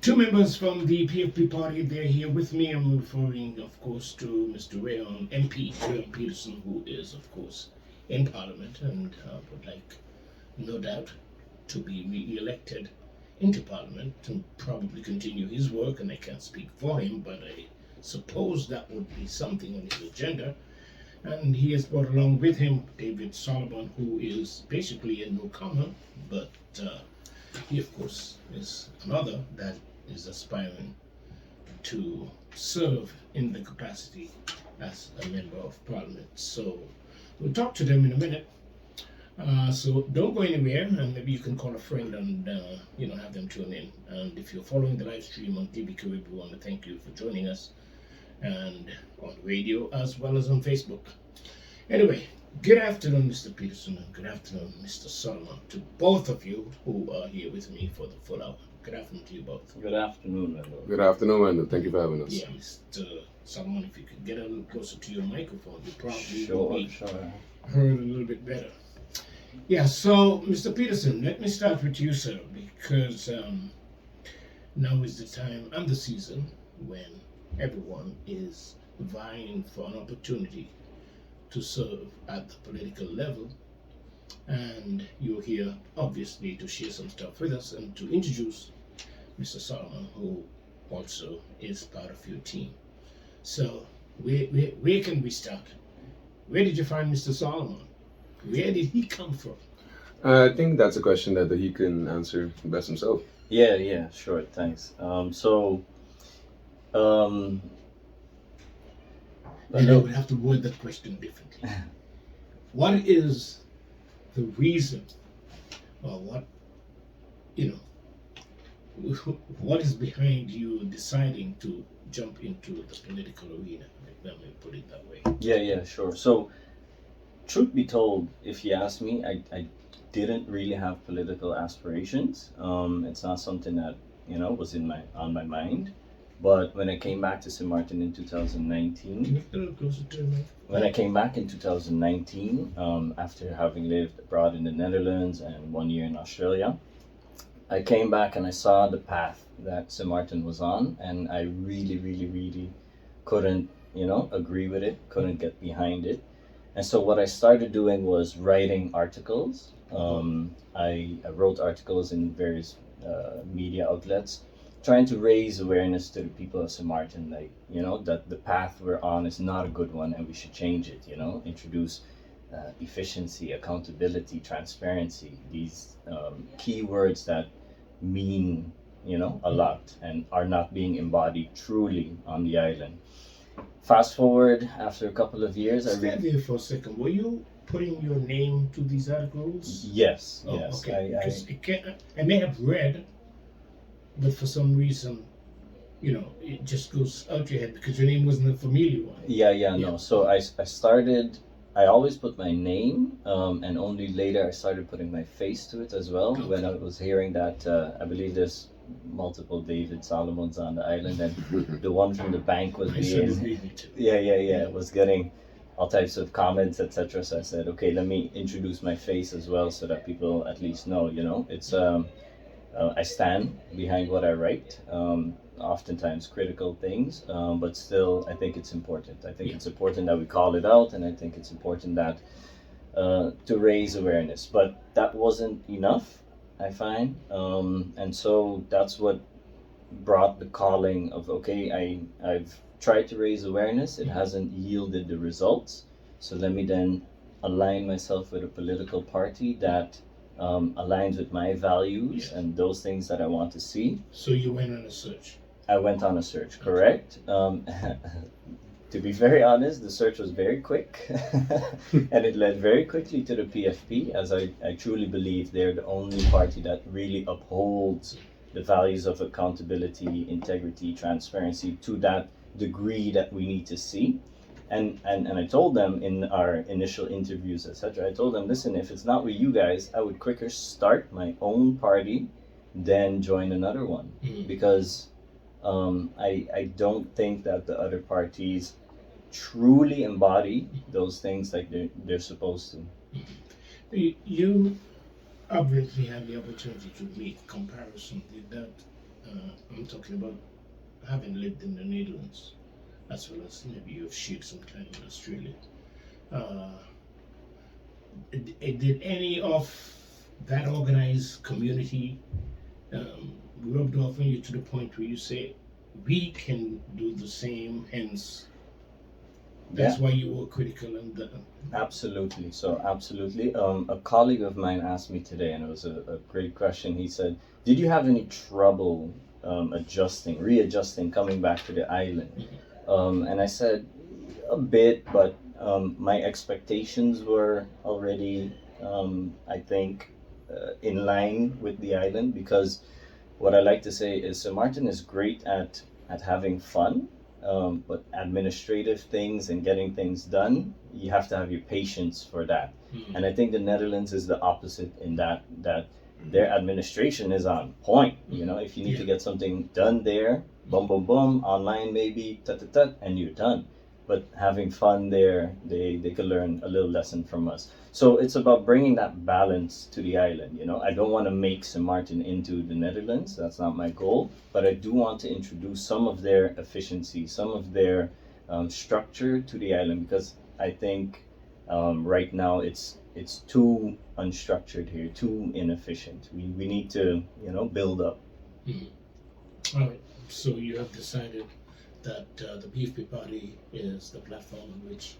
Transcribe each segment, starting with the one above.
Two members from the PFP party, they're here with me. I'm referring, of course, to Mr. Raeyhon MP, Raeyhon Peterson, who is, of course, in Parliament and would like, no doubt, to be re-elected into Parliament and probably continue his work. And I can't speak for him, but I suppose that would be something on his agenda. And he has brought along with him David Salomon, who is basically a newcomer, but he, of course, is another that is aspiring to serve in the capacity as a member of Parliament. So we'll talk to them in a minute. So don't go anywhere, and maybe you can call a friend and have them tune in. And if you're following the live stream on TV Caribbean, we want to thank you for joining us, and on radio as well as on Facebook. Anyway, good afternoon, Mr. Peterson, and good afternoon, Mr. Salomon, to both of you who are here with me for the full hour. Good afternoon to you both. Good afternoon, Wendell. Good afternoon, Wendell. Thank you for having us. Yeah, Mr. Salomon, if you could get a little closer to your microphone, you probably Sure. heard a little bit better. Yeah, so Mr. Peterson, let me start with you, sir, because now is the time and the season when everyone is vying for an opportunity to serve at the political level, and you're here obviously to share some stuff with us and to introduce Mr. Salomon, who also is part of your team. So where can we start? Where did you find Mr. Salomon? Where did he come from? I think that's a question that he can answer best himself. Yeah, sure, thanks. I know we have to word that question differently. What is the reason, or what is behind you deciding to jump into the political arena? Let me put it that way. Yeah, sure. So, truth be told, if you ask me, I didn't really have political aspirations. It's not something that was on my mind. But when I came back to Sint Maarten in 2019, Can you get a little closer to me? when I came back in 2019, after having lived abroad in the Netherlands and 1 year in Australia, I came back and I saw the path that Sint Maarten was on, and I really couldn't, agree with it, couldn't get behind it. And so what I started doing was writing articles. I wrote articles in various media outlets, trying to raise awareness to the people of Sint Maarten, that the path we're on is not a good one and we should change it, introduce efficiency, accountability, transparency, these key words that mean, a lot and are not being embodied truly on the island. Fast forward, after a couple of years, Stand there for a second. Were you putting your name to these articles? Yes. Okay. Because I may have read, but for some reason, it just goes out your head because your name wasn't a familiar one. Yeah. No. So I started. I always put my name, and only later I started putting my face to it as well. Okay. When I was hearing that, I believe there's multiple David Salomons on the island, and the one from the bank was was getting all types of comments, etc. So I said, okay, let me introduce my face as well, so that people at least know. It's I stand behind what I write. Oftentimes critical things, but still, I think it's important. I think it's important that we call it out, and I think it's important that to raise awareness. But that wasn't enough, I find, and so that's what brought the calling of I've tried to raise awareness. It hasn't yielded the results, so let me then align myself with a political party that aligns with my values and those things that I want to see. So you went on a search. I went on a search, correct. To be very honest, the search was very quick and it led very quickly to the PFP, as I truly believe they're the only party that really upholds the values of accountability, integrity, transparency to that degree that we need to see. And I told them in our initial interviews, etc., I told them, listen, if it's not with you guys, I would quicker start my own party than join another one. Because I don't think that the other parties truly embody those things like they're supposed to. You obviously had the opportunity to make comparison. Did that I'm talking about having lived in the Netherlands, as well as maybe you've shared some time in Australia. Uh, did any of that organized community rubbed off on you to the point where you say, we can do the same, hence that's Yeah, why you were critical and absolutely. So absolutely. A colleague of mine asked me today, and it was a great question. He said, "Did you have any trouble readjusting, coming back to the island?" And I said, a bit, but my expectations were already, I think, in line with the island, because what I like to say is St. Martin is great at having fun, but administrative things and getting things done, you have to have your patience for that. And I think the Netherlands is the opposite in that their administration is on point. You know, if you need to get something done there, boom, boom, boom, online maybe, tut, tut, tut, and you're done. But having fun there, they could learn a little lesson from us. So it's about bringing that balance to the island. You know, I don't want to make St. Martin into the Netherlands. That's not my goal. But I do want to introduce some of their efficiency, some of their structure to the island, because I think right now it's too unstructured here, too inefficient. We need to, you know, build up. All right. So you have decided that the PFP party is the platform on which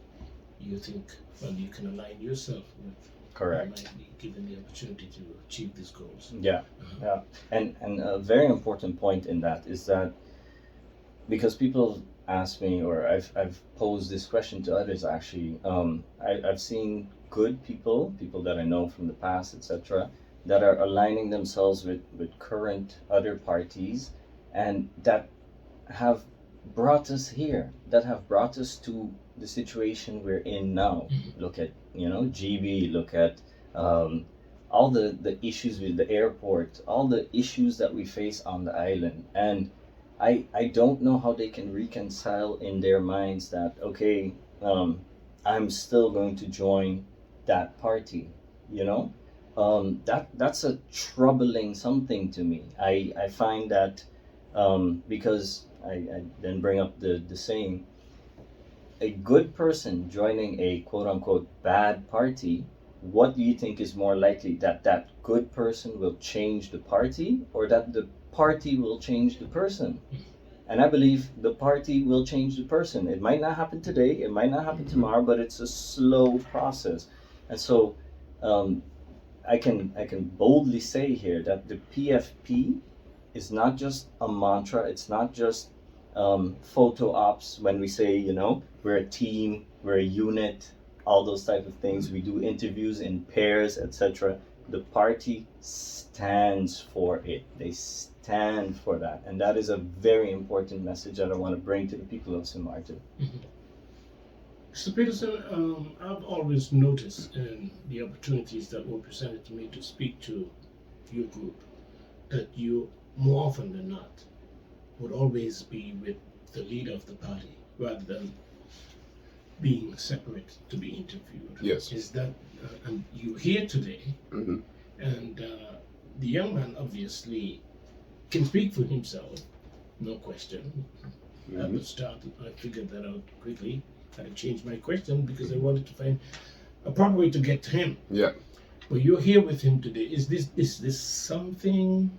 you think, well, you can align yourself with. Correct. Might be given the opportunity to achieve these goals. Yeah, yeah. And a very important point in that is that, because people ask me, or I've posed this question to others actually, I've seen good people that I know from the past, etc., that are aligning themselves with current other parties, and that have brought us here, that have brought us to the situation we're in now. Look at, you know, GB, look at all the issues with the airport, all the issues that we face on the island. And I don't know how they can reconcile in their minds that, okay, I'm still going to join that party, you know? That's a troubling something to me. I find that because I then bring up the saying, a good person joining a quote unquote bad party, what do you think is more likely, that that good person will change the party, or that the party will change the person? And I believe the party will change the person. It might not happen today, it might not happen tomorrow, but it's a slow process. And so I can boldly say here that the PFP is not just a mantra. It's not just photo ops when we say, you know, we're a team, we're a unit, all those type of things. We do interviews in pairs, etc. The party stands for it. They stand for that, and that is a very important message that I want to bring to the people of St. Maarten. Mr. Peterson, I've always noticed in the opportunities that were presented to me to speak to your group that you, more often than not, would always be with the leader of the party rather than being separate to be interviewed. Yes. Is that, and you're here today, and the young man obviously can speak for himself, no question. At the start, I figured that out quickly. I changed my question because I wanted to find a proper way to get to him. Yeah. But you're here with him today. Is this something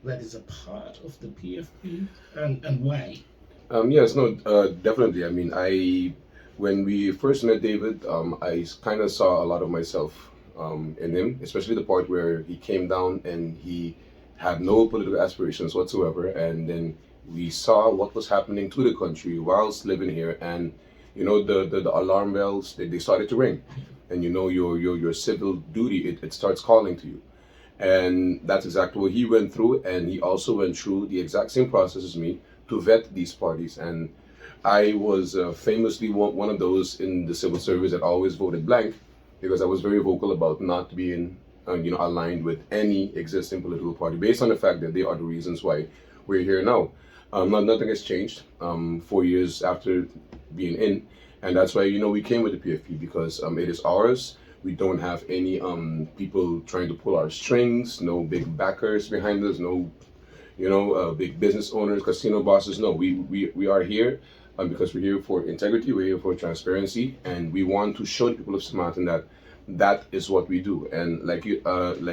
that is a part of the PFP, and why? Yes, no, definitely. I mean, when we first met David, I kind of saw a lot of myself in him, especially the part where he came down and he had no political aspirations whatsoever, and then we saw what was happening to the country whilst living here, and you know, the alarm bells, they started to ring, and you know, your civil duty, it starts calling to you. And that's exactly what he went through, and he also went through the exact same process as me to vet these parties. And I was famously one of those in the civil service that always voted blank, because I was very vocal about not being aligned with any existing political party, based on the fact that they are the reasons why we're here now. Nothing has changed 4 years after being in, and that's why, you know, we came with the PFP, because it is ours. We don't have any people trying to pull our strings, no big backers behind us, no, big business owners, casino bosses. No, we are here because we're here for integrity, we're here for transparency, and we want to show the people of Sint Maarten that that is what we do. And like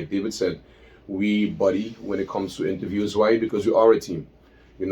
David said, we buddy when it comes to interviews. Why? Because we are a team. We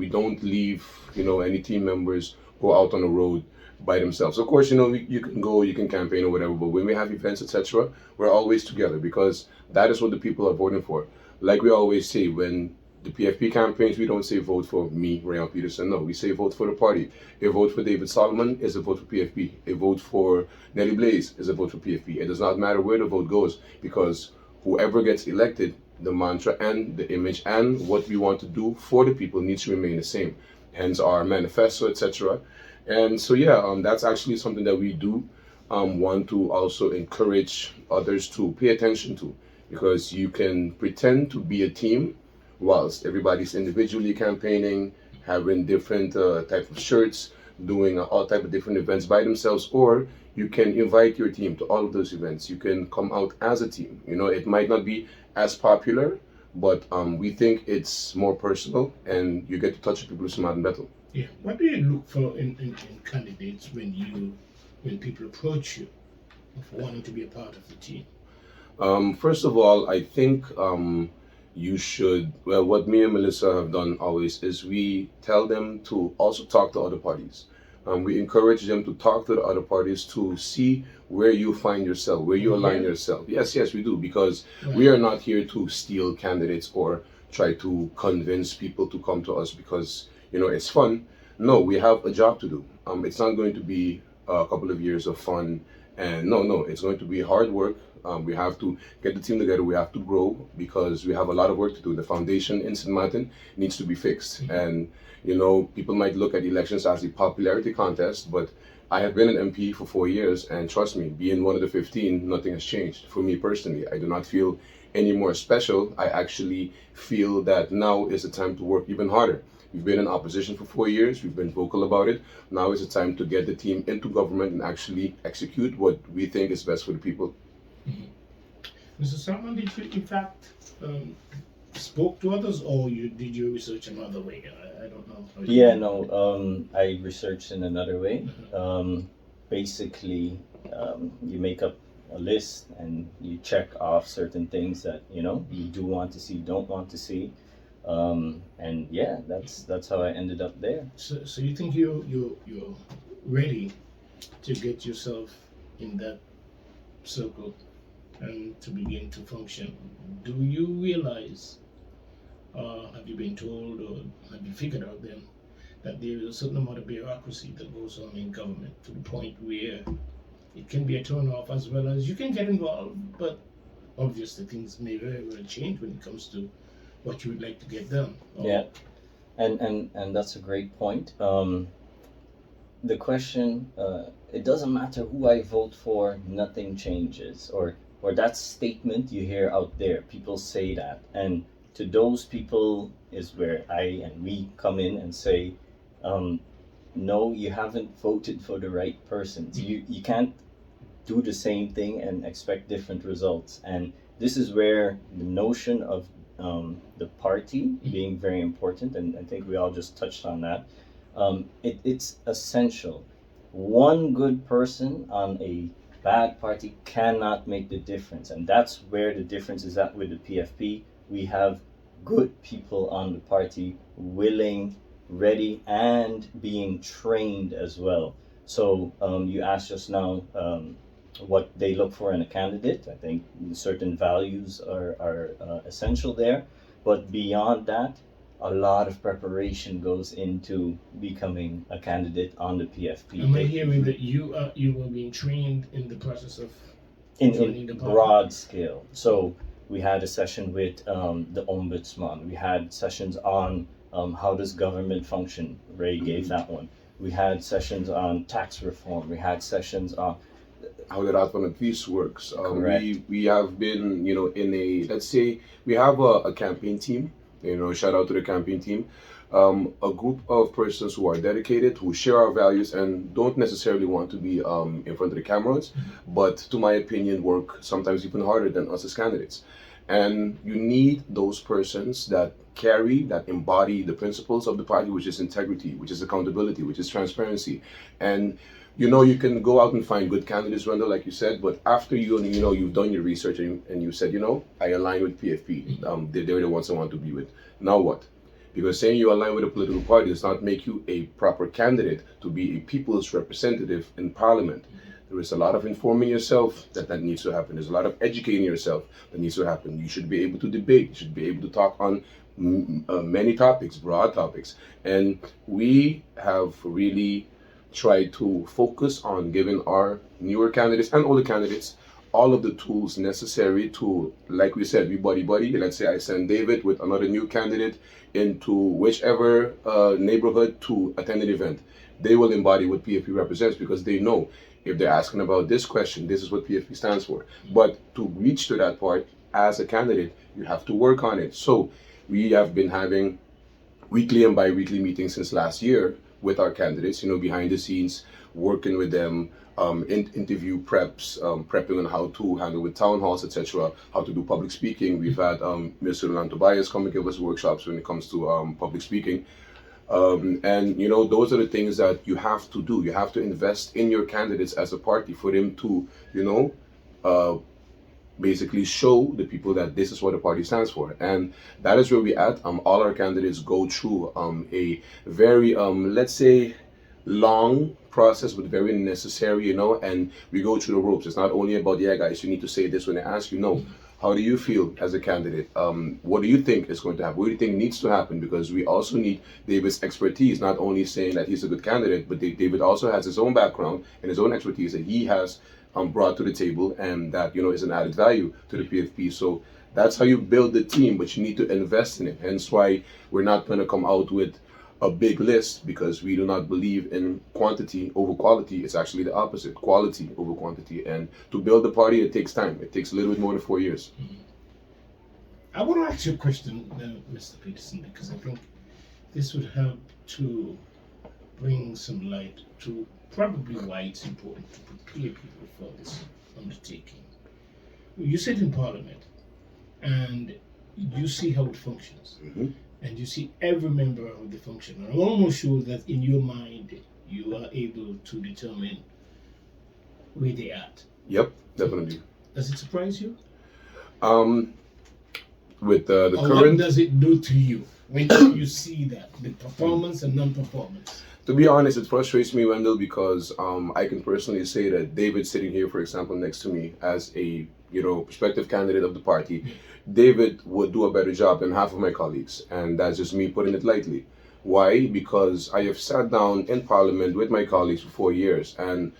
don't leave any team members go out on the road by themselves. Of course, you can go, you can campaign or whatever, but when we have events, etc., we're always together because that is what the people are voting for. Like we always say, when the PFP campaigns, we don't say vote for me, Raeyhon Peterson. No, we say vote for the party. A vote for David Salomon is a vote for PFP. A vote for Nelly Blaze is a vote for PFP. It does not matter where the vote goes because whoever gets elected, the mantra and the image and what we want to do for the people needs to remain the same. Hence our manifesto, etc. And so that's actually something that we do want to also encourage others to pay attention to, because you can pretend to be a team whilst everybody's individually campaigning, having different type of shirts, doing all type of different events by themselves, or you can invite your team to all of those events. You can come out as a team. It might not be as popular, but we think it's more personal and you get to touch the people of Sint Maarten better. Yeah. What do you look for in candidates when people approach you of wanting to be a part of the team? First of all, I think you should, well, what me and Melissa have done always is we tell them to also talk to other parties. We encourage them to talk to the other parties to see where you find yourself, where you align yourself. Yes, we do, because we are not here to steal candidates or try to convince people to come to us because, it's fun. No, we have a job to do. It's not going to be a couple of years of fun. And no, it's going to be hard work. We have to get the team together. We have to grow because we have a lot of work to do. The foundation in Sint Maarten needs to be fixed. And, people might look at elections as a popularity contest, but I have been an MP for 4 years, and trust me, being one of the 15, nothing has changed. For me personally, I do not feel any more special. I actually feel that now is the time to work even harder. We've been in opposition for 4 years. We've been vocal about it. Now is the time to get the team into government and actually execute what we think is best for the people. Mr. Salomon, did you in fact spoke to others, or did you research another way? I don't know. I researched in another way. Basically, you make up a list and you check off certain things that you do want to see, don't want to see. That's how I ended up there. So you think you're ready to get yourself in that circle and to begin to function? Do you realize, have you been told or have you figured out then that there is a certain amount of bureaucracy that goes on in government to the point where it can be a turn off as well as you can get involved, but obviously things may very well change when it comes to what you would like to get done. Yeah, and that's a great point. The question, it doesn't matter who I vote for, nothing changes, or that statement you hear out there, people say that, and to those people is where I and we come in and say, no, you haven't voted for the right persons. You can't do the same thing and expect different results. And this is where the notion of the party being very important, and I think we all just touched on that. It's essential. One good person on a bad party cannot make the difference, and that's where the difference is at with the PFP. We have good people on the party, willing, ready, and being trained as well. So you asked just now what they look for in a candidate. I think certain values are essential there, but beyond that, a lot of preparation goes into becoming a candidate on the PFP. Am I hearing that you were being trained in the process of in broad scale? So we had a session with the ombudsman. We had sessions on how does government function. Ray gave that one. We had sessions on tax reform. We had sessions on how the Raad van Advies works. We have been, in a, let's say, we have a campaign team. Shout out to the campaign team. A group of persons who are dedicated, who share our values and don't necessarily want to be in front of the cameras, but to my opinion work sometimes even harder than us as candidates. And you need those persons that carry, that embody the principles of the party, which is integrity, which is accountability, which is transparency. And you can go out and find good candidates, Wendell, like you said, but after you've done your research and you said, I align with PFP, they're the ones I want to be with. Now what? Because saying you align with a political party does not make you a proper candidate to be a people's representative in parliament. There is a lot of informing yourself that needs to happen. There's a lot of educating yourself that needs to happen. You should be able to debate. You should be able to talk on many topics, broad topics. And we have really tried to focus on giving our newer candidates and older candidates all of the tools necessary to, like we said, we buddy. Let's say I send David with another new candidate into whichever neighborhood to attend an event. They will embody what PFP represents because they know if they're asking about this question, this is what PFP stands for. But to reach to that part as a candidate, you have to work on it. So we have been having weekly and bi-weekly meetings since last year with our candidates, behind the scenes, working with them, interview preps, prepping on how to handle with town halls, etc., how to do public speaking. We've had Mr. Roland Tobias come and give us workshops when it comes to public speaking. And those are the things that you have to do. You have to invest in your candidates as a party for them to, basically show the people that this is what the party stands for. And that is where we at. All our candidates go through a very, let's say, long process, but very necessary, and we go through the ropes. It's not only about, yeah, guys, you need to say this when they ask you. No. How do you feel as a candidate? What do you think is going to happen? What do you think needs to happen? Because we also need David's expertise, not only saying that he's a good candidate, but David also has his own background and his own expertise that he has brought to the table, and that is an added value to the PFP. So that's how you build the team, but you need to invest in it. Hence why we're not going to come out with a big list, because we do not believe in quantity over quality. It's actually the opposite, quality over quantity. And to build the party, it takes time. It takes a little bit more than 4 years. I want to ask you a question, Mr. Peterson, because I think this would help to bring some light to probably why it's important to prepare people for this undertaking. You sit in Parliament and you see how it functions. Mm-hmm. And you see every member of the function. And I'm almost sure that in your mind, you are able to determine where they're at. Yep, definitely. Does it surprise you? With the or current... What does it do to you when you see that, the performance and non-performance? To be honest, it frustrates me, Wendell, because I can personally say that David sitting here, for example, next to me as a prospective candidate of the party, David would do a better job than half of my colleagues, and that's just me putting it lightly. Why? Because I have sat down in Parliament with my colleagues for 4 years, and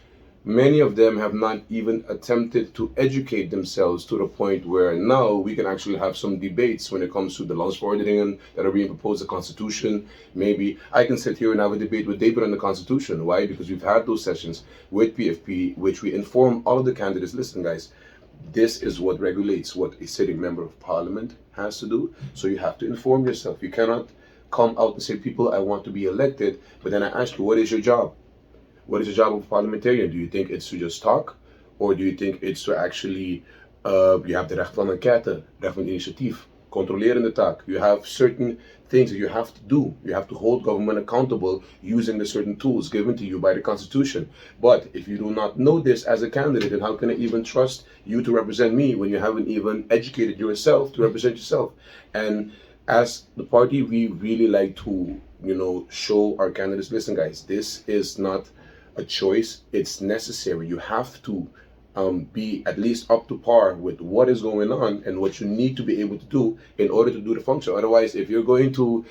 many of them have not even attempted to educate themselves to the point where now we can actually have some debates when it comes to the laws for ordering that are being proposed, the Constitution. Maybe I can sit here and have a debate with David on the Constitution. Why? Because we've had those sessions with PFP, which we inform all of the candidates, listen guys, this is what regulates what a sitting member of Parliament has to do. So you have to inform yourself. You cannot come out and say, people, I want to be elected, but then I ask you, what is your job? What is the job of a parliamentarian? Do you think it's to just talk? Or do you think it's to actually, you have de recht van enquête, recht van initiatief, controlerende taak. You have certain things that you have to do. You have to hold government accountable using the certain tools given to you by the Constitution. But if you do not know this as a candidate, then how can I even trust you to represent me when you haven't even educated yourself to represent yourself? And as the party, we really like to, show our candidates, listen guys, this is not a choice, it's necessary. You have to be at least up to par with what is going on and what you need to be able to do in order to do the function. Otherwise, if you're going to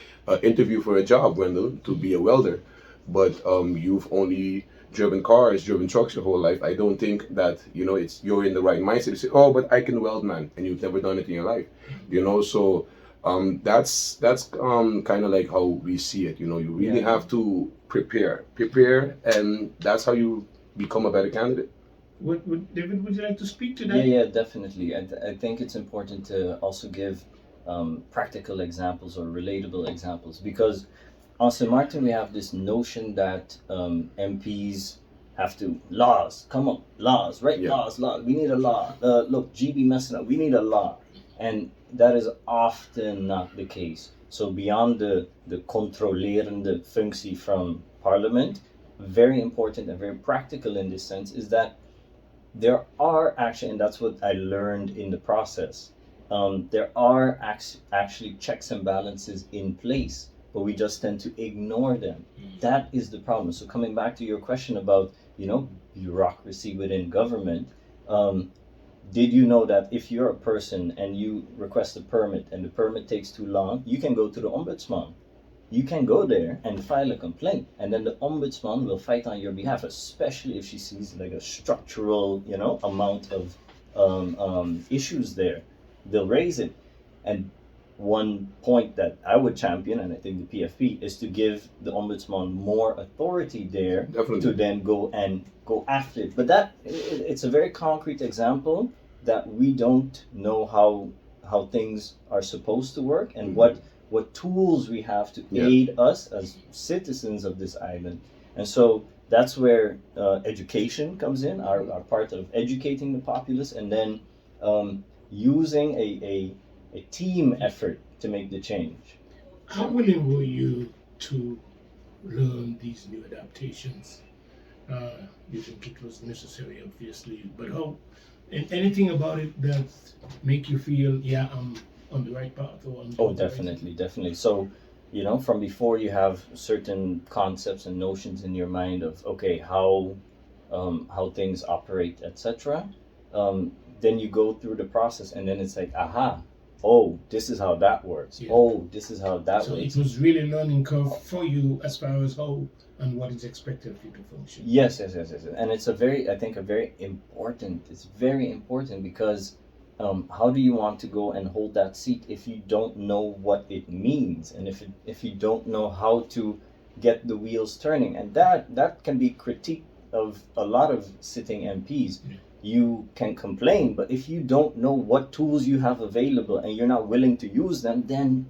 interview for a job, Wendell, to be a welder, but you've only driven cars, driven trucks your whole life, I don't think that, you're in the right mindset to say, oh, but I can weld, man, and you've never done it in your life. So that's kind of like how we see it. You really have to prepare, and that's how you become a better candidate. David, would you like to speak to that? Yeah, definitely. I think it's important to also give practical examples or relatable examples, because on Sint Maarten we have this notion that MPs have to, laws, come on, laws, right? Yeah. Laws, we need a law. Look, GB messing up, we need a law. And that is often not the case. So beyond the controlerende functie from Parliament, very important and very practical in this sense is that there are actually, and that's what I learned in the process, there are actually checks and balances in place, but we just tend to ignore them. That is the problem. So coming back to your question about, bureaucracy within government, did you know that if you're a person and you request a permit and the permit takes too long, you can go to the ombudsman. You can go there and file a complaint, and then the ombudsman will fight on your behalf, especially if she sees like a structural, amount of issues there. They'll raise it. And one point that I would champion, and I think the PFP, is to give the ombudsman more authority there. Definitely. To then go after it. But it's a very concrete example that we don't know how things are supposed to work and what tools we have to aid us as citizens of this island. And so that's where education comes in, our part of educating the populace, and then using a team effort to make the change. How willing were you to learn these new adaptations? You think it was necessary, obviously, but and anything about it that make you feel, I'm on the right path? Definitely. So, from before you have certain concepts and notions in your mind of, okay, how things operate, etc. Then you go through the process, and then it's like, aha, oh, this is how that works. Yeah. Oh, this is how that works. So it was really a learning curve for you as far as how and what is expected of you to function. Yes. And it's very important. It's very important because how do you want to go and hold that seat if you don't know what it means, and if you don't know how to get the wheels turning? And that can be critique of a lot of sitting MPs. Yeah. You can complain, but if you don't know what tools you have available and you're not willing to use them, then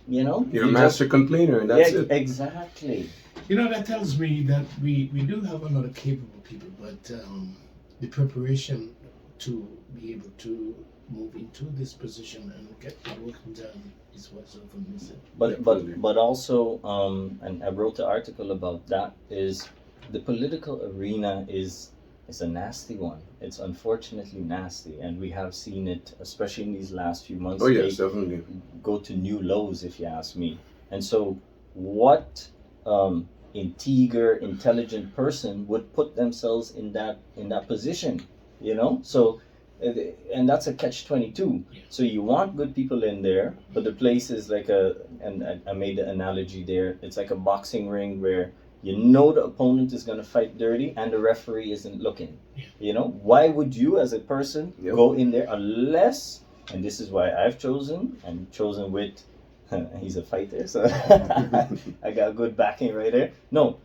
you're a master complainer, and that's it. Exactly. That tells me that we do have a lot of capable people, but the preparation to be able to move into this position and get the work done is what's often missing. But also, and I wrote the article about that, is the political arena is a nasty one. It's unfortunately nasty, and we have seen it, especially in these last few months. Oh yes, definitely. Go to new lows, if you ask me. And so, what intelligent person would put themselves in that position? So, and that's a catch-22. Yeah. So you want good people in there, but the place is like and I made the analogy there. It's like a boxing ring where the opponent is going to fight dirty and the referee isn't looking. Yeah. Why would you as a person go in there unless, and this is why I've chosen with, he's a fighter, so I got good backing right there. No,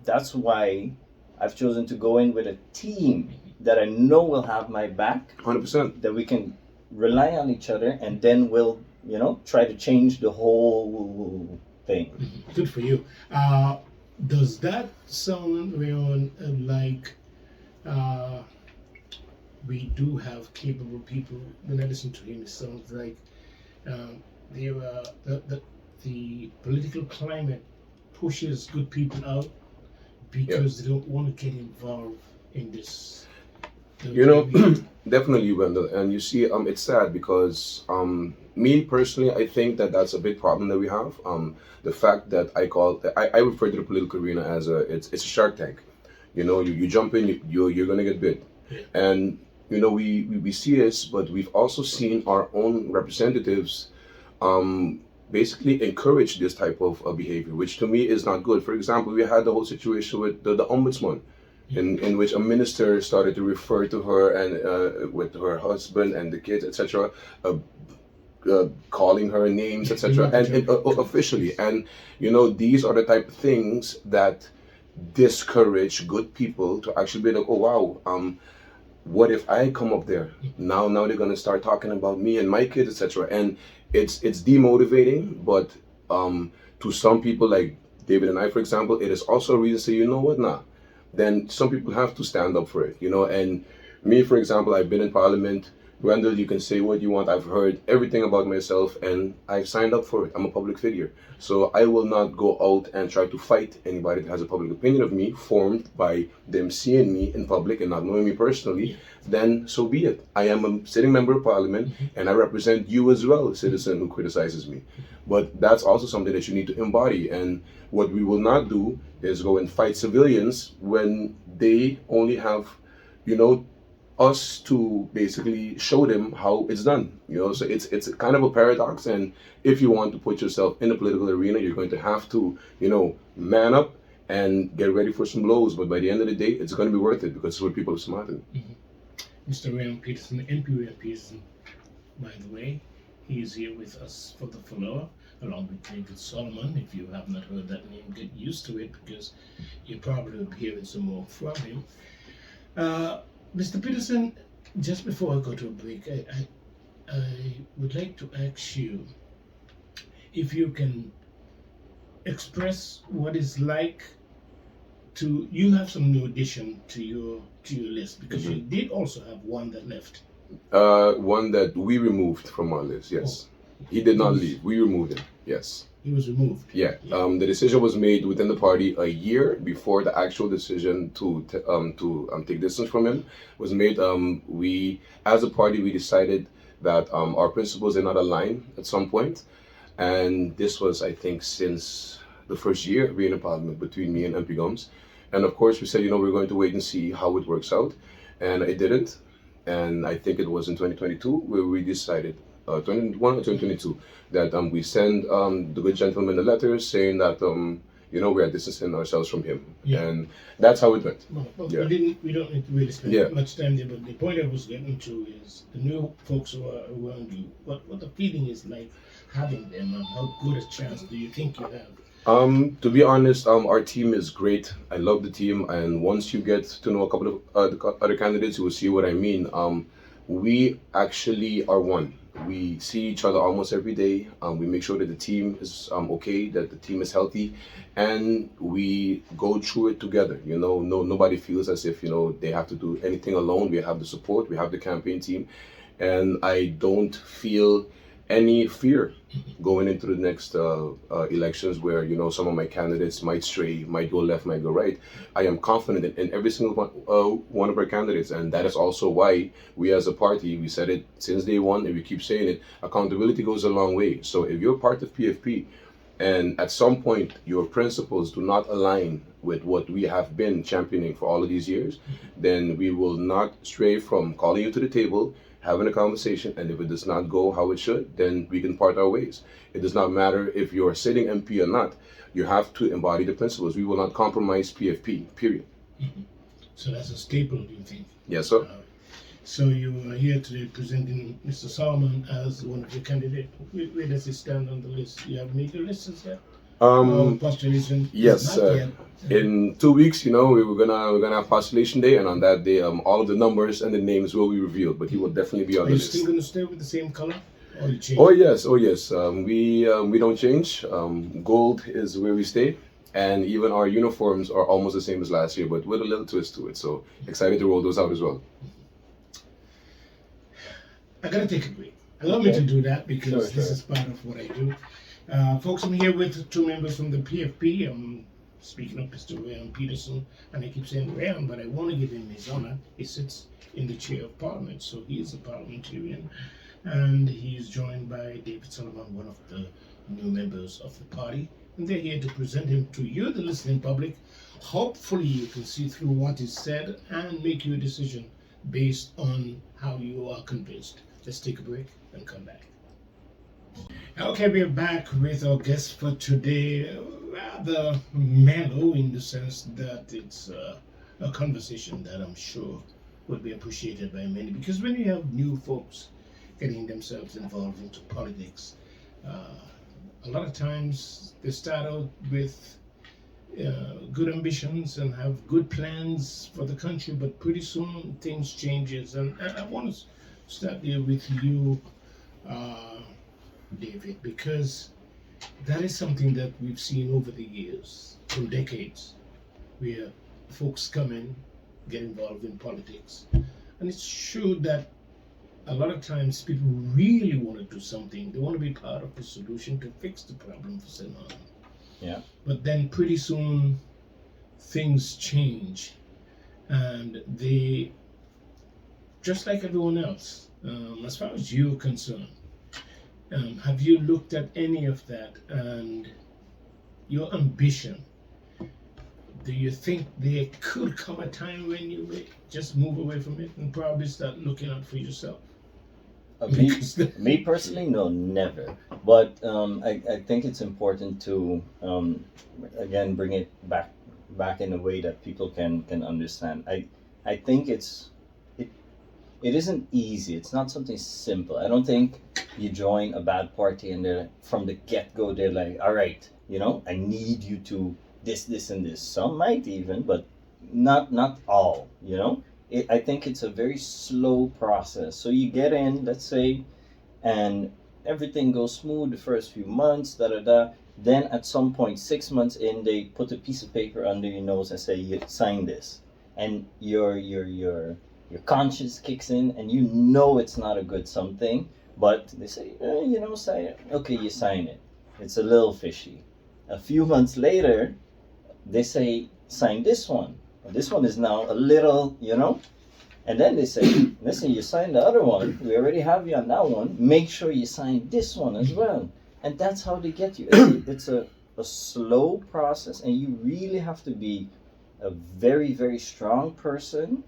that's why I've chosen to go in with a team that I know will have my back. 100%. That we can rely on each other, and then we'll, try to change the whole thing. Good for you. Does that sound, Raeyhon, like we do have capable people? When I listen to him, it sounds like the political climate pushes good people out because they don't want to get involved in this. Definitely, Wendell. And you see, it's sad because me personally, I think that that's a big problem that we have. The fact that I refer to the political arena as it's a Shark Tank. You jump in, you're gonna get bit, and we see this, but we've also seen our own representatives basically encourage this type of behavior, which to me is not good. For example, we had the whole situation with the ombudsman. In which a minister started to refer to her and with her husband and the kids, etc., calling her names, etc., and officially. And these are the type of things that discourage good people to actually be like, oh wow, what if I come up there? Now they're gonna start talking about me and my kids, etc. And it's demotivating, but to some people like David and I, for example, it is also a reason to say, you know what, then some people have to stand up for it, and me, for example, I've been in Parliament Wendell, you can say what you want. I've heard everything about myself and I've signed up for it. I'm a public figure. So I will not go out and try to fight anybody that has a public opinion of me formed by them seeing me in public and not knowing me personally. Then so be it. I am a sitting member of parliament and I represent you as well, a citizen who criticizes me. But that's also something that you need to embody. And what we will not do is go and fight civilians when they only have, you know, us to basically show them how it's done. So it's kind of a paradox. And if you want to put yourself in the political arena, you're going to have to, man up and get ready for some blows. But by the end of the day, it's going to be worth it because it's what people are smart in. Mr. Raeyhon Peterson, MP Raeyhon Peterson, by the way, he is here with us for the follow-up, along with David Salomon. If you have not heard that name, get used to it because you probably will be hearing some more from him. Mr. Peterson, just before I go to a break, I would like to ask you if you can express what it's like to, you have some new addition to your list because you did also have one that left. One that we removed from our list, yes. He did not leave. We removed him, yes. He was removed. Yeah. The decision was made within the party a year before the actual decision to take distance from him was made. We, as a party, we decided that our principles did not align at some point, and this was, I think, since the first year being in Parliament between me and MP Gums, and of course we said, we're going to wait and see how it works out, and it didn't, and I think it was in 2022 where we decided. 2021 or 2022, that we send the good gentleman a letter saying that we are distancing ourselves from him, and that's how it went. Well, we don't need to really spend much time there, but the point I was getting to is the new folks who are around you. What the feeling is like having them, and how good a chance do you think you have? To be honest, our team is great. I love the team, and once you get to know a couple of the other candidates, you will see what I mean. We actually are one. We see each other almost every day. We make sure that the team is okay, that the team is healthy, and we go through it together. Nobody feels as if they have to do anything alone. We have the support. We have the campaign team, and I don't feel any fear going into the next elections where some of my candidates might stray, might go left, might go right. I am confident in every single one of our candidates, and that is also why we as a party, we said it since day one and we keep saying it, accountability goes a long way. So if you're part of PFP and at some point your principles do not align with what we have been championing for all of these years, then we will not stray from calling you to the table, having a conversation, and if it does not go how it should, then we can part our ways. It does not matter if you're a sitting MP or not. You have to embody the principles. We will not compromise PFP, period. So that's a staple, do you think? Yes, sir. So you are here today presenting Mr. Salomon as one of your candidates. Where does he stand on the list? You have made your list yet? Postulation? Yes, in 2 weeks, we're gonna have postulation day, and on that day, all of the numbers and the names will be revealed. But he will definitely be on the list. Are you still gonna stay with the same color, or you change? Oh yes. We don't change. Gold is where we stay, and even our uniforms are almost the same as last year, but with a little twist to it. So excited to roll those out as well. I gotta take a break. Allow me to do that because this is part of what I do. Folks, I'm here with two members from the PFP. I'm speaking of Mr. Raeyhon Peterson, and I keep saying Raeyhon, but I want to give him his honor. He sits in the chair of Parliament, so he is a parliamentarian, and he's joined by David Salomon, one of the new members of the party, and they're here to present him to you, the listening public. Hopefully you can see through what is said and make your decision based on how you are convinced. Let's take a break and come back. Okay, we're back with our guest for today. Rather mellow in the sense that it's a conversation that I'm sure will be appreciated by many, because when you have new folks getting themselves involved into politics, a lot of times they start out with good ambitions and have good plans for the country, but pretty soon things changes. And I want to start there with you, David, because that is something that we've seen over the years, from decades, where folks come in, get involved in politics. And it's true that a lot of times people really want to do something. They want to be part of the solution to fix the problem for Sint Maarten. Yeah. But then pretty soon things change, and they, just like everyone else, as far as you're concerned, have you looked at any of that and your ambition? Do you think there could come a time when you may just move away from it and probably start looking out for yourself? Me personally, no, never. But I think it's important to again bring it back in a way that people can understand. I think it isn't easy. It's not something simple. I don't think you join a bad party and they're from the get-go they're like, all right, I need you to this and this. Some might even, but not all. I think it's a very slow process. So you get in, let's say, and everything goes smooth the first few months, da da da. Then at some point, 6 months in, they put a piece of paper under your nose and say, you sign this, and your conscience kicks in, and it's not a good something, but they say, sign it. Okay, you sign it. It's a little fishy. A few months later, they say, sign this one. This one is now a little, and then they say, listen, you signed the other one. We already have you on that one. Make sure you sign this one as well. And that's how they get you. It's a slow process, and you really have to be a very, very strong person,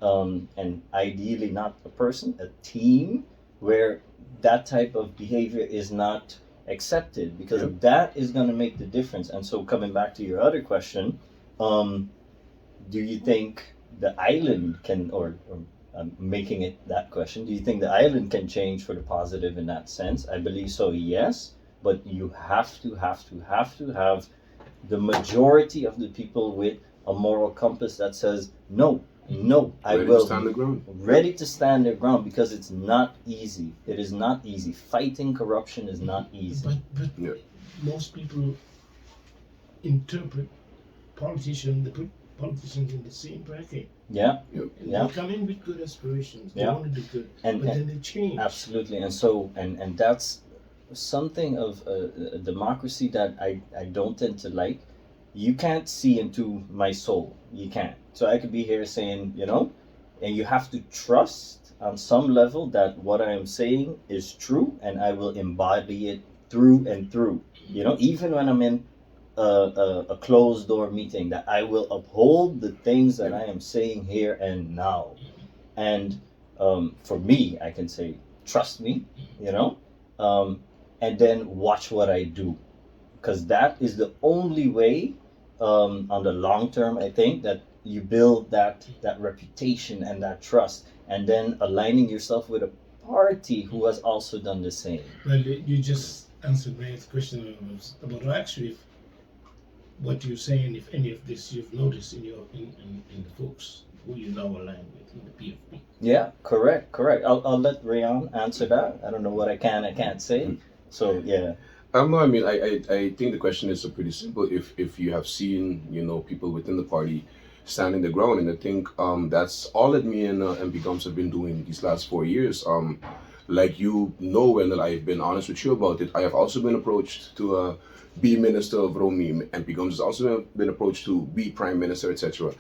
and ideally not a person, a team, where that type of behavior is not accepted, because that is going to make the difference. And so coming back to your other question, do you think the island can, or making it that question, do you think the island can change for the positive in that sense? I believe so, yes, but you have to have the majority of the people with a moral compass that says, no, I will stand the ground. Ready to stand their ground, because it's not easy. It is not easy. Fighting corruption is not easy. But most people interpret they put politicians in the same bracket. Yeah. They come in with good aspirations. They want to do good, but then they change. Absolutely, and so and that's something of a democracy that I don't tend to like. You can't see into my soul. You can't. So I could be here saying, and you have to trust on some level that what I am saying is true, and I will embody it through and through. Even when I'm in a closed door meeting, that I will uphold the things that I am saying here and now. And for me, I can say, trust me, and then watch what I do, because that is the only way on the long term, I think, that you build that reputation and that trust, and then aligning yourself with a party who has also done the same. Well, you just answered my question about actually what you're saying, if any of this you've noticed in the folks who you now align with in the PFP. Yeah, correct. I'll let Raeyhon answer that. I don't know what I can't say. So yeah. No, I mean, I think the question is pretty simple. If you have seen, people within the party standing the ground, and I think that's all that me and MP Gums have been doing these last 4 years. Like Wendell, I've been honest with you about it. I have also been approached to be Minister of Romy. MP Gums has also been approached to be Prime Minister, etc.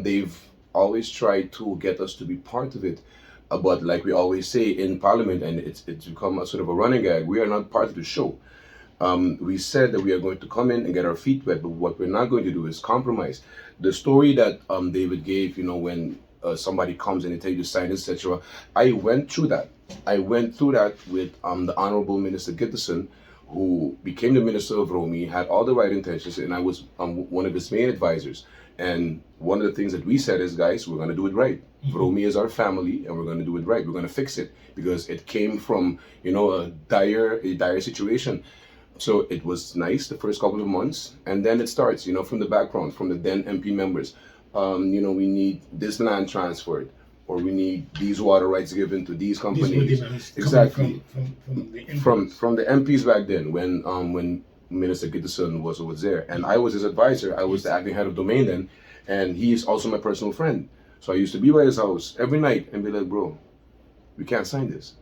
They've always tried to get us to be part of it. But like we always say in Parliament, and it's become a sort of a running gag, we are not part of the show. We said that we are going to come in and get our feet wet, but what we're not going to do is compromise. The story that David gave, when somebody comes and they tell you to sign, etc. I went through that. I went through that with the Honorable Minister Peterson, who became the Minister of Romy, had all the right intentions, and I was one of his main advisors. And one of the things that we said is, guys, we're going to do it right. Romy is our family, and we're going to do it right. We're going to fix it, because it came from, a dire situation. So it was nice the first couple of months, and then it starts, from the background, from the then MP members. We need this land transferred, or we need these water rights given to these companies. Exactly. From the MPs back then, when Minister Peterson was there, and I was his advisor. I was the acting head of domain then, and he is also my personal friend. So I used to be by his house every night and be like, bro, we can't sign this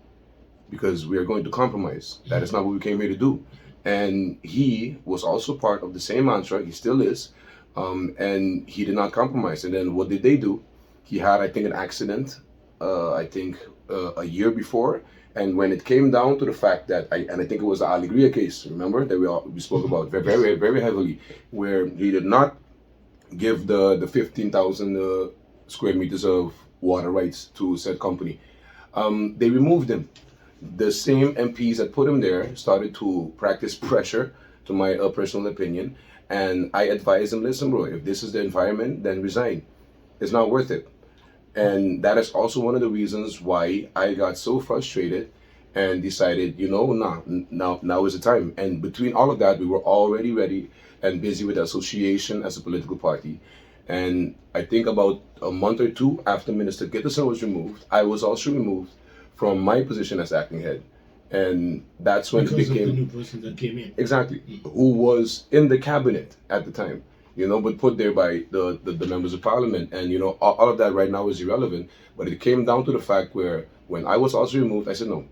because we are going to compromise. That is not what we came here to do. And he was also part of the same mantra. He still is. And he did not compromise. And then what did they do? He had, I think, an accident, a year before. And when it came down to the fact that, I think it was the Alegria case, remember, that we spoke about very, very heavily, where he did not give the 15,000 square meters of water rights to said company. They removed him. The same MPs that put him there started to practice pressure, to my personal opinion, and I advised him, listen bro, if this is the environment, then resign. It's not worth it. And that is also one of the reasons why I got so frustrated and decided, now is the time. And between all of that, we were already ready and busy with the association as a political party. And I think about a month or two after Minister Peterson was removed, I was also removed from my position as acting head. And that's when because it became of the new person that came in. Exactly, who was in the cabinet at the time, but put there by the members of parliament. And all of that right now is irrelevant, but it came down to the fact where when I was also removed, I said, no,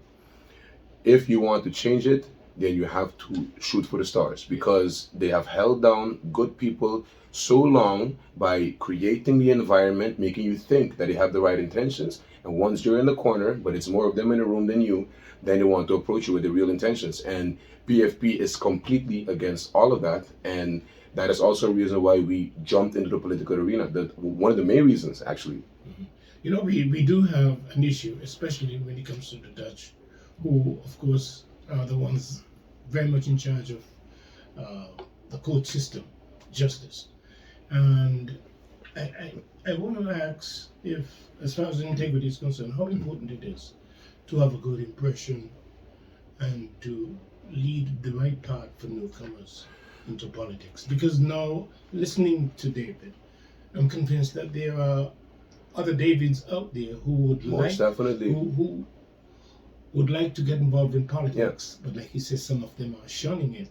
if you want to change it, then you have to shoot for the stars, because they have held down good people so long by creating the environment, making you think that they have the right intentions. And once you're in the corner, but it's more of them in the room than you, then they want to approach you with the real intentions. And PFP is completely against all of that. And that is also a reason why we jumped into the political arena. One of the main reasons, actually. We do have an issue, especially when it comes to the Dutch, who, of course, are the ones very much in charge of the court system, justice. And I want to ask if, as far as integrity is concerned, how important it is to have a good impression and to lead the right path for newcomers into politics. Because now, listening to David, I'm convinced that there are other Davids out there who would who would like to get involved in politics, but like he says, some of them are shunning it.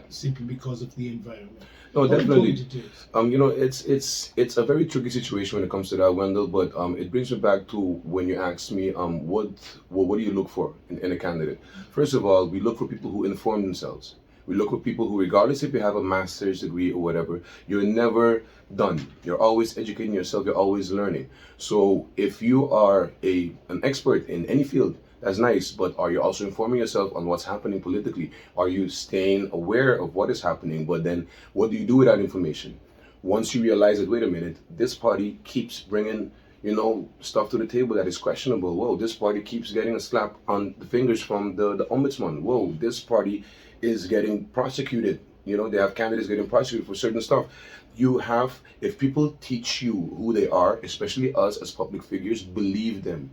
Simply because of the environment. No, definitely. It's a very tricky situation when it comes to that, Wendell. But it brings me back to when you asked me, what do you look for in a candidate? First of all, we look for people who inform themselves. We look for people who, regardless if you have a master's degree or whatever, you're never done. You're always educating yourself. You're always learning. So if you are an expert in any field, that's nice, but are you also informing yourself on what's happening politically? Are you staying aware of what is happening? But then what do you do with that information? Once you realize that, wait a minute, this party keeps bringing, stuff to the table that is questionable. Whoa, this party keeps getting a slap on the fingers from the ombudsman. Whoa, this party is getting prosecuted. They have candidates getting prosecuted for certain stuff. If people teach you who they are, especially us as public figures, believe them,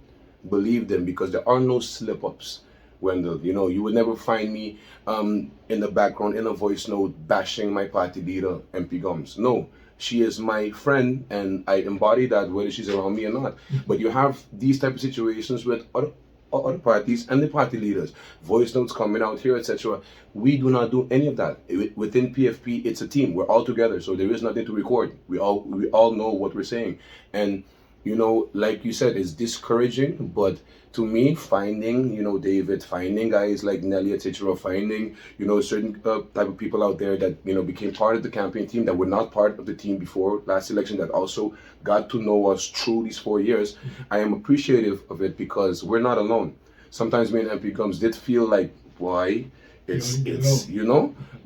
because there are no slip-ups. Wendell, you would never find me in the background in a voice note bashing my party leader, MP Gums. No, she is my friend and I embody that whether she's around me or not. But you have these type of situations with other parties and the party leaders, voice notes coming out here, etc. We do not do any of that. Within PFP, it's a team. We're all together, so there is nothing to record. We all know what we're saying. And like you said, it's discouraging, but to me, finding, David, finding guys like Nelly, etc., finding, certain type of people out there that, became part of the campaign team that were not part of the team before last election, that also got to know us through these 4 years. I am appreciative of it because we're not alone. Sometimes me and MP Gums did feel like, why? It's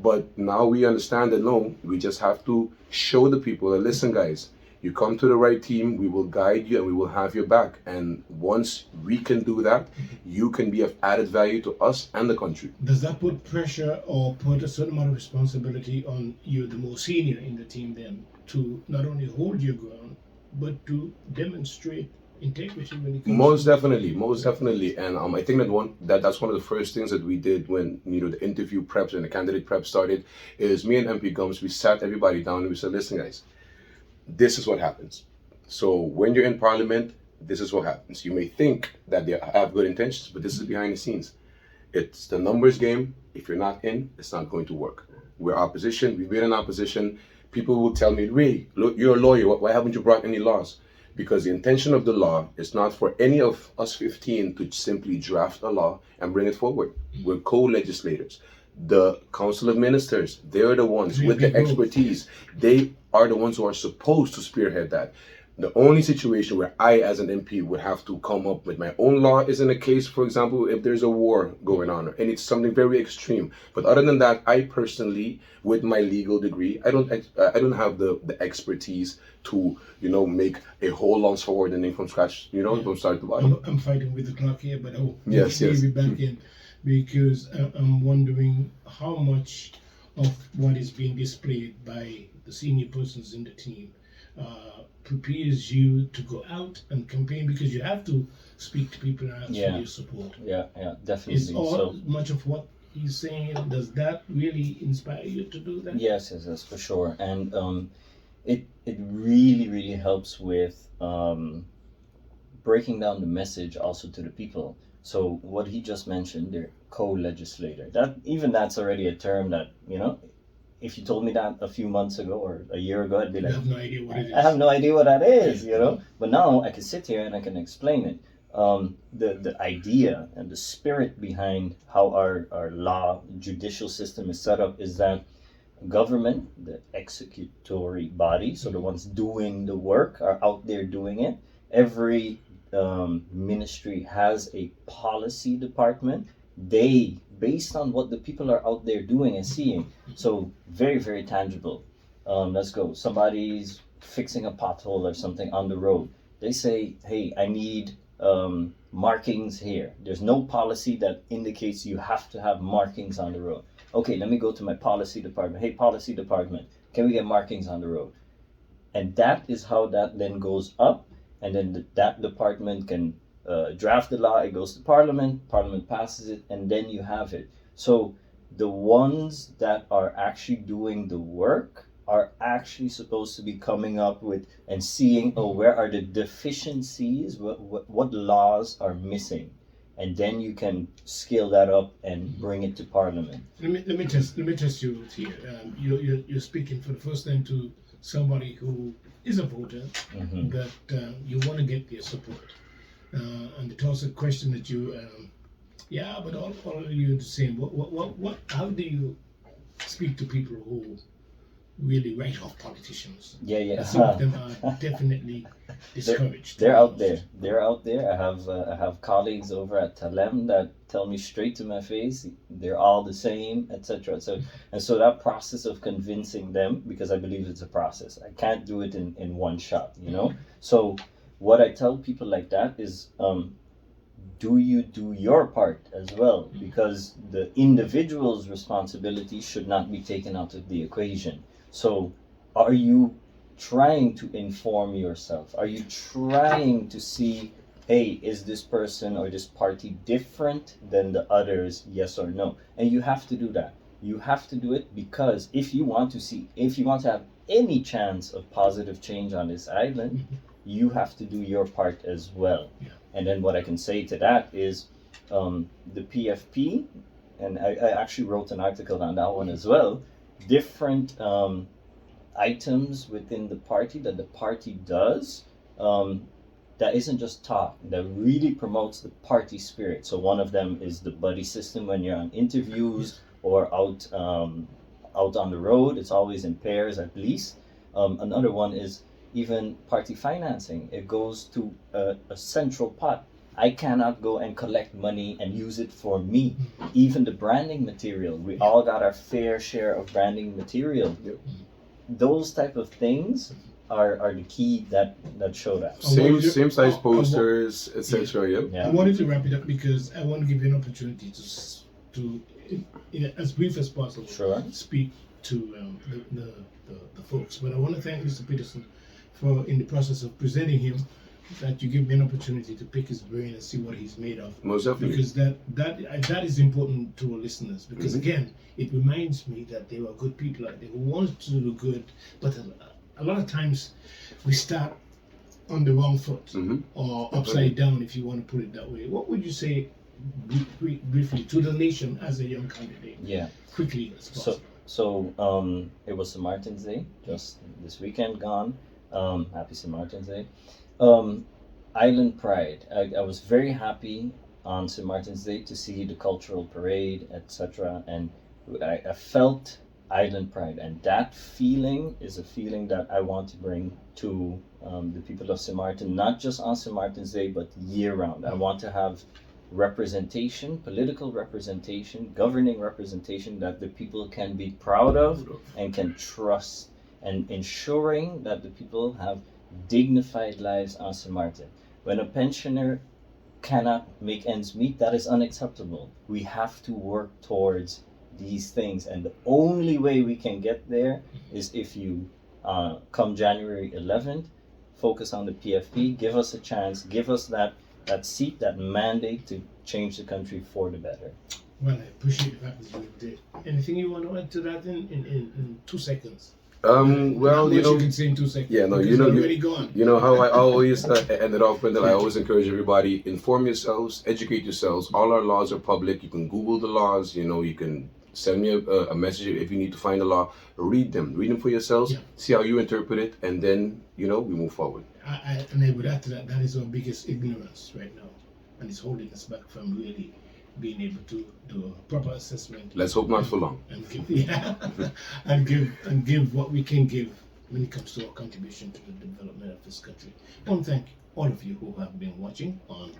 but now we understand that, no, we just have to show the people that, listen, guys, you come to the right team, we will guide you and we will have your back. And once we can do that, you can be of added value to us and the country. Does that put pressure or put a certain amount of responsibility on you, the more senior in the team, then, to not only hold your ground, but to demonstrate integrity when it comes most definitely. And I think that's one of the first things that we did when the interview preps and the candidate prep started, is me and MP Gums, we sat everybody down and we said, listen, guys, this is what happens. So when you're in parliament, this is what happens. You may think that they have good intentions, but this is behind the scenes. It's the numbers game. If you're not in, it's not going to work. We're opposition. We've been in opposition. People will tell me, Ray, look, you're a lawyer. Why haven't you brought any laws? because the intention of the law is not for any of us 15 to simply draft a law and bring it forward. We're co-legislators. The Council of Ministers, they're the ones with the expertise. They are the ones who are supposed to spearhead that. The only situation where I, as an MP, would have to come up with my own law is in a case, for example, if there's a war going on and it's something very extreme. But other than that, I personally, with my legal degree, I don't have the expertise to, make a whole launch forwarding from scratch, from start to bottom. I'm fighting with the clock here, but yes. maybe back in, because I'm wondering how much of what is being displayed by the senior persons in the team prepares you to go out and campaign, because you have to speak to people and ask for your support. Yeah, definitely. Is all much of what he's saying, does that really inspire you to do that? Yes, for sure. And it really, really helps with breaking down the message also to the people. So what he just mentioned, they're co-legislator. That's already a term that, if you told me that a few months ago or a year ago, I'd be like, I have no idea what it is. I have no idea what that is, But now I can sit here and I can explain it. The idea and the spirit behind how our law judicial system is set up is that government, the executory body, so the ones doing the work are out there doing it. Every ministry has a policy department. They, based on what the people are out there doing and seeing, so very, very tangible. Let's go. Somebody's fixing a pothole or something on the road. They say, hey, I need markings here. There's no policy that indicates you have to have markings on the road. Okay, let me go to my policy department. Hey, policy department, can we get markings on the road? And that is how that then goes up. And then that department can draft the law, it goes to Parliament passes it, and then you have it. So the ones that are actually doing the work are actually supposed to be coming up with and seeing, where are the deficiencies, what laws are missing, and then you can scale that up and bring it to Parliament. Let me test you here. You're speaking for the first time to somebody who is a voter, that you want to get their support. And it was a question that you, but all of you are the same. How do you speak to people who really write off politicians? Some of them are definitely discouraged. They're out there. I have colleagues over at Talem that tell me straight to my face, they're all the same, etc. And so that process of convincing them, because I believe it's a process, I can't do it in one shot, So what I tell people like that is, do you do your part as well? Because the individual's responsibility should not be taken out of the equation. So are you trying to inform yourself? Are you trying to see, hey, is this person or this party different than the others, yes or no? And you have to do that. You have to do it, because if you want to have any chance of positive change on this island, you have to do your part as well. And then what I can say to that is, the PFP, and I actually wrote an article on that one as well, different items within the party that the party does, that isn't just talk, that really promotes the party spirit. So one of them is the buddy system when you're on interviews or out on the road. It's always in pairs at least. Another one is even party financing. It goes to a central pot. I cannot go and collect money and use it for me. Even the branding material, we all got our fair share of branding material. Those type of things are the key that show that. Same size posters, etc. I wanted to wrap it up because I want to give you an opportunity to in as brief as possible, speak to the folks. But I want to thank Mr. Peterson for, in the process of presenting him, that you give me an opportunity to pick his brain and see what he's made of. Most definitely. Because that is important to our listeners. Because again, it reminds me that there are good people out there who want to do good, but a lot of times we start on the wrong foot or upside down, if you want to put it that way. What would you say briefly to the nation as a young candidate? Quickly as possible. So it was St. Martin's Day just this weekend gone. Happy St. Martin's Day. Island pride. I was very happy on St. Martin's Day to see the cultural parade, etc. And I felt island pride, and that feeling is a feeling that I want to bring to the people of St. Martin, not just on St. Martin's Day, but year round. I want to have representation, political representation, governing representation that the people can be proud of and can trust, and ensuring that the people have dignified lives on St. Martin. When a pensioner cannot make ends meet, that is unacceptable. We have to work towards these things, and the only way we can get there is if you come January 11th, focus on the PFP, give us a chance, give us that seat, that mandate to change the country for the better. Well, I appreciate the fact that you did. Anything you want to add to that in 2 seconds? Well, you can say in 2 seconds. Yeah, no, already gone. You know how I always end it off, Wendell. I always encourage everybody, inform yourselves, educate yourselves. All our laws are public. You can Google the laws. You can send me a message if you need to find a law. Read them for yourselves. Yeah. See how you interpret it, and then we move forward. And I would add to that, that is our biggest ignorance right now, and it's holding us back from really being able to do a proper assessment. Let's hope not for long. And give, and give what we can give when it comes to our contribution to the development of this country. I want to thank all of you who have been watching on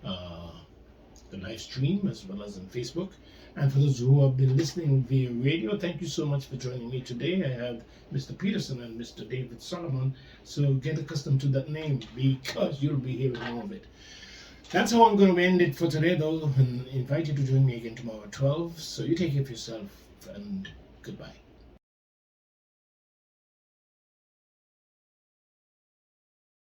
the live stream as well as on Facebook. And for those who have been listening via radio, thank you so much for joining me today. I have Mr. Peterson and Mr. David Salomon. So get accustomed to that name, because you'll be hearing more of it. That's how I'm going to end it for today, though, and invite you to join me again tomorrow at 12. So you take care of yourself, and goodbye.